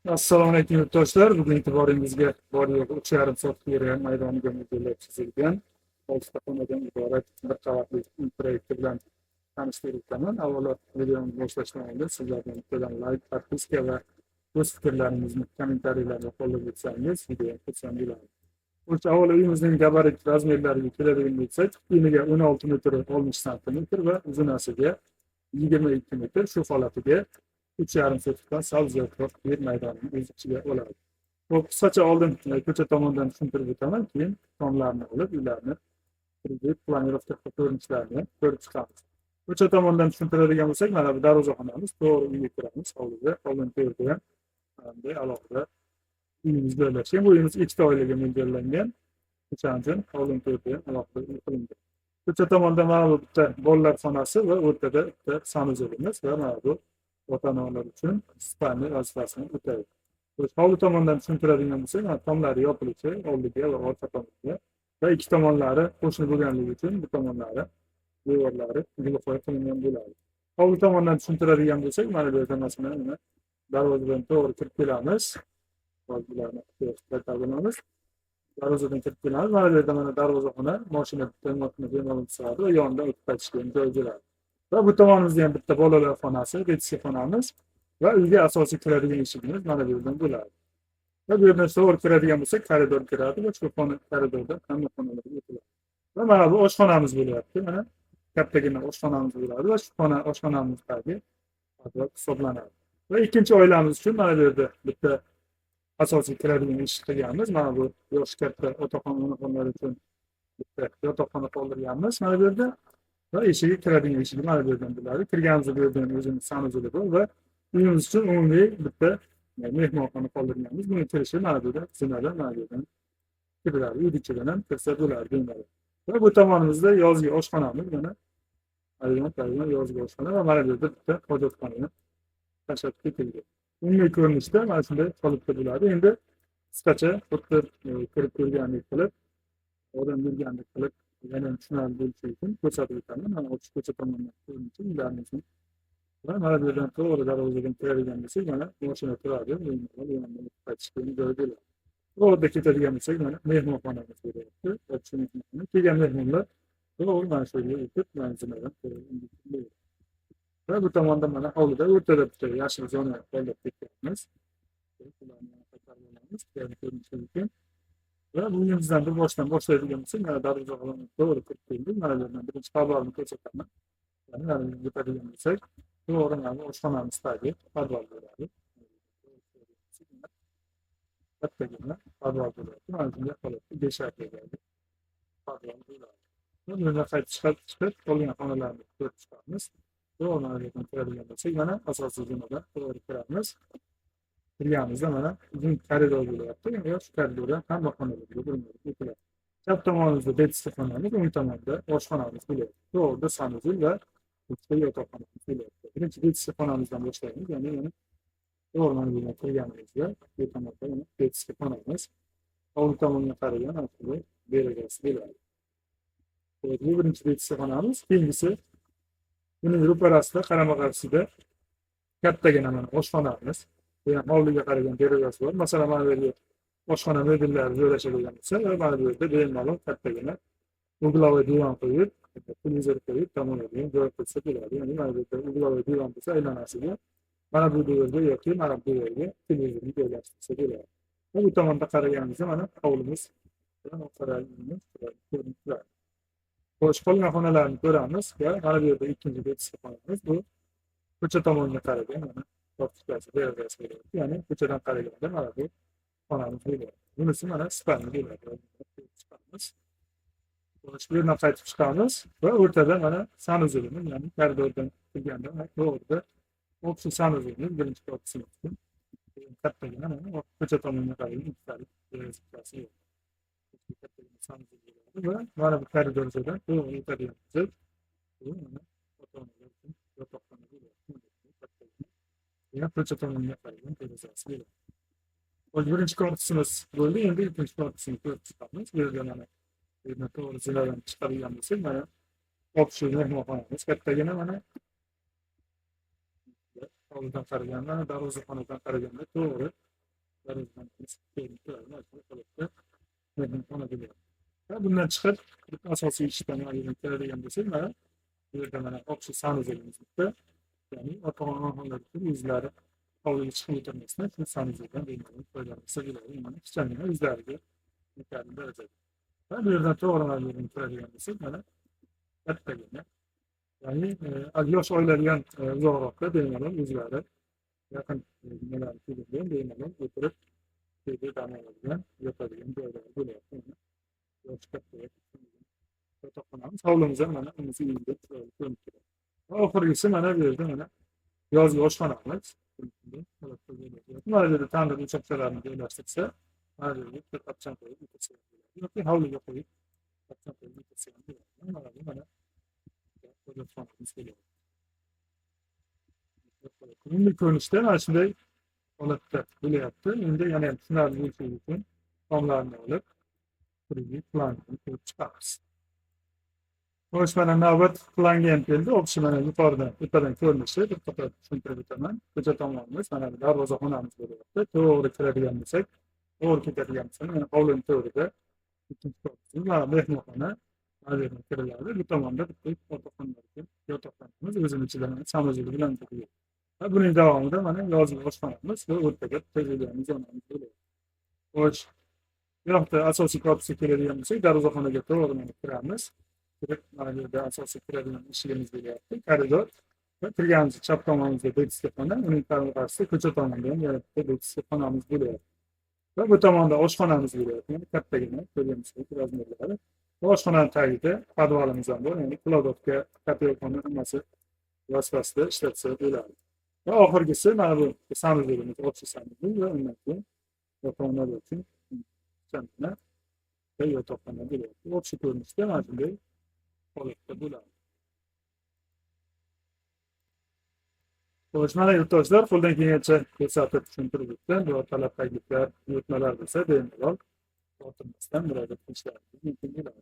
Assalomu alaykum yurtdoshlar. Bugun e'tiboringizga bor yo'q 3,5 soat yer maydoniga modellar chizilgan 6 xonadan iborat bir qavatli uy proyekti bilan tanishtirib o'taman. Avvalo videoni boshlashdan oldin sizlardan bittadan layk, podpiska va o'z fikrlaringizni kommentariyalarda qoldirib o'tsangiz videoni xursand bo'laman. Avvalo uyimizning gabarit razmerlariga keladigan bo'lsak, eniga 16 metr 60 santimetr va uzunasiga 22 metr, shu holatiga 3,5 sotikdan sal ziyodroq yer maydonini o'z ichiga oladi. Hop, qisqacha oldin ko'cha tomondan tushuntirib o'taman, keyin tomlarni olib uylarni planirovka ko'rinishlarini ko'rib chiqamiz. Ko'cha tomondan tushuntiradigan bo'lsak, mana bu darvozaxonamiz, to'g'ri uyga kiramiz. Hovlida, oldin to'rda ham bunday alohida uyimiz joylashgan. Bu uyimiz ikkita oilaga mo'ljallangan. O'shaning uchun oldin to'rda ham alohida uy qilingan. Ko'cha tomonda mana bu bitta bolalar xonasi va o'rtada bitta sanuzorimiz va mana bu ota-onalar uchun spalni vazifasini o'taydi. Hovli tomondan tushuntiradigan bo'lsak, tomlari yopilishi oldiga va orqa tomonga va ikki tomonlari qo'shni bo'lganligi uchun bu tomonlari devorlari gulxoy qilingan bo'ladi. Hovli tomondan tushuntiradigan bo'lsak, mana bu yerda masalan darvozadan to'g'ri kirib kelamiz. Bularni qaytaramiz. Darvozadan kirib kelamiz. Mana bu yerda mana darvozaxona, mashina bemalol sig'adi va yonida o'tib qaytishga joy bo'ladi. Va bu tomonimizda ham bitta bolalar xonasi, retsi xonamiz va uyga asosiy kiradigan eshigimiz mana bu yerdan bo'ladi. Va bu yerdan to'g'ri kiradigan bo'lsak, koridor kiradi va shu koridorda hamma xonalarga o'tiladi. Va mana bu oshxonamiz bo'lyapti. Mana kattagina oshxonamiz bo'ladi va shu oshxonamizdagi hisoblanadi. Va ikkinchi oilamiz uchun mana bu yerda bitta asosiy kiradigan eshik qilganmiz. Mana bu yoshi katta otaxon, onaxonlar uchun bitta yotoqxona qoldirganmiz mana bu yerda. Va eshigi kiradigan eshigi mana bu yerdan bo'ladi. Kirganimizda bu yerdan o'zimiz sanuzori bor va uyimiz uchun umumiy bitta mehmonxona qoldirganmiz. Buni kirishi mana bu yerda zinalar mana bu yerdan kiriladi. Uyni ichidan ham kirsa bo'ladi. Va bu tomonimizda yozgi oshxonamiz, mana yozgi oshxona va mana bu yerda bitta hojatxona tashlab ketilgan. Umumiy ko'rinishda mana shunday holatda bo'ladi. Endi qisqacha xuddi kirib ko'rgandek qilib, odam yurgandek qilib yana tushunarli bo'lishi uchun ko'rsatib o'taman. Mana o'sha ko'cha tomondan ko'rinishi uylarimizni va mana bu yerdan to'g'ri darvozadan kiradigan bo'lsak, mana mashina turadi, qaytishga joy bo'ladi. To'g'rida ketadigan bo'lsak, mana mehmonxonamiz bo'lyapti. Kelgan mehmonlar to'g'ri mana shu yerga o'tib, manzillardan ko'radi. Va bu tomonda mana hovlida o'rtada bitta yashil zona qo'llab ketganmiz. Va bu uyimizdan bir boshdan boshlaydigan bo'lsak, mana darvozaxonaga to'g'ri kirib keldik. Mana bu yerdan birinchi podvalni ko'rsataman. Mana bu o'tadigan bo'lsak, to'g'ri mana oshxonamizdagi podval bo'ladi. Kattagina podval bo'ladi. Mana bunday holatda beshak bo'ladi. Podval bo'ladi. Bu yerdan chiqib qolgan xonalarni ko'rib chiqamiz. To'g'ri mana bu yerdan kiradigan bo'lsak, mana asosiy zinadan to'g'ri kiramiz. Kirganimizda mana uzun koridor bo'lyapti. Va shu koridordan hamma xonalarga o'tiladi. Chap tomonimizda betsi xonamiz, o'ng tomonda oshxonamiz bo'lyapti. To'g'rida sanuzor va ikkita yotoqxonamiz bo'lyapti. Birinchi betsi xonamizdan boshlaymiz. Ya'ni to'g'ri mana bu yerga kirganimizda bu tomonda betsi xonamiz, hovli tomonga qaragan shunday beragasi bo'ladi. Bu birinchi betsi xonamiz. Keyingisi uning ro'parasida qarama-qarshisida kattagina mana oshxonamiz. Yani hovliga qaragan derazasi bor. Masalan, mana bu yerga oshxona mebellari joylashadigan bo'lsa, mana bu yerda bemalol kattagina uglovoy divan qo'yib, televizor qo'yib, tomonlarga joy qilsa bo'ladi. Ya'ni mana bu yerda uglovoy divan bo'lsa, aylanasiga mana bu devorga yoki mana bu devorga televizorni joylashtirsa bo'ladi. Va bu tomonda qaraganimizda mana hovlimiz bilan qaraymiz. Bosh qolgan xonalarni ko'ramiz va mana bu yerda ikkinchi betsi xonamiz. Bu ko'cha tomonga qaragan mana ya'ni ko'chadan qaraganda mana bu xonamiz bo'ladi. Bunisi mana spalni bo'ladi. Bu yerdan qaytib chiqamiz va o'rtada mana sanuzorimiz, ya'ni koridordan kirganda to'g'rida общий sanuzorimiz birinchi qavatimiz. Kattagina mana ko'cha tomonga qaragan ikkitalik derazasi bor. Va mana bu koridordan to'g'ri o'tadigan bo'lsak, bu mana ota-onalar uchun yotoqxona bo'ladi. Ko'cha tomonga qaragan derazasi bo'ladi. Birinchi korpusimiz bo'ldi, endi ikkinchi korpusini ko'rib chiqamiz. Bu yerda mana to'g'ri zinadan chiqadigan bo'lsak, mana общий mehmonxonamiz kattagina mana hovlidan qaraganda, darvozaxonadan qaraganda to'g'ri Bundan chiqib asosiy ijtimoiy elementlar degan bo'lsak, mana bu yerda mana общий sanuzilimiz bitta. Ya'ni ota-onalar o'zlari hovliga chiqib o'tirmasdan shu sanuzildan bemalol foydalansa bo'ladi. Mana kichkina o'zlariga yetarli darajada. Va bu yerdan to'g'ridan turadigan bo'lsak, mana kattagina. Ya'ni yosh oiladan uzoqroqda bemalol o'zlari yaqin nimalarni kelgan bemalol o'tirib dam oladigan, yotadigan joylari bo'lyapti. Yosh katta yotoqxonamiz, hovlimiz ham mana unisi uyda ko'rinib turadi. Oxirgisi mana bu yerda mana yozgi oshxonamiz. Mana bu yerda tandir o'choqchalarni joylashtirsa, mana bu yerga qapchan qo'yib o'tirsa bo'ladi. Yoki hovliga qo'yib qapchan qo'yib o'tirsa ham bo'ladi. Mana bu mana oshxonamiz bo'ladi. Endi ko'rinishda mana shunday holatda bo'lyapti. Endi yana ham tushunarli bo'lishi uchun tomlarni olib, planni ko'rib chiqamiz. Xo'sh, mana navbat planga ham keldi. Общий mana yuqoridan tepadan ko'rinishi bir qator tushuntirib o'taman. Ko'cha tomonimiz mana bu darvozaxonamiz bo'lyapti. To'g'ri kiradigan bo'lsak, to'g'ri ketadigan bo'lsak, mana hovlini to'g'rida ikkinchi korpus, mana mehmonxona, mana yerdan kiriladi. Bu tomonda bitta yotoqxonamiz o'zini ichida sanuzil bilan turibdi. Buning davomida mana yozgi oshxonamiz va o'rtaga tegadigan zonamiz bo'ladi. Xo'sh, bu yoqda asosiy korpusga keladigan bo'lsak, darvozaxonaga to'g'ri kiramiz. Mana bu yerda asosiy kiradigan eshigimiz bo'lyapti. Koridor va kirganimizda chap tomonimizda betska xona, uning qarshisida ko'cha tomonda ham yana bitta betska xonamiz bo'lyapti. Va bu tomonda oshxonamiz bo'lyapti. Ya'ni kattagina ko'rganingizdek razmerlari. Oshxonaning tagida podvalimiz ham bor. Ya'ni kladovka, kopelkani hammasi vositasida ishlatsa bo'ladi. Va oxirgisi mana bu sanuzilimiz, общий sanuzil va undan keyin yotoqxona uchun kichkina yotoqxona bo'lyapti. Общий ko'rinishda mana shunday holatda bo'ladi. Xo'sh, mana yurtdoshlar qo'ldan kelgancha ko'rsatib tushuntirib o'tdim. Bu talab takliflar, buyurtmalar bo'lsa bemalol tortinmasdan murojaat qilishlaringiz mumkin bo'ladi.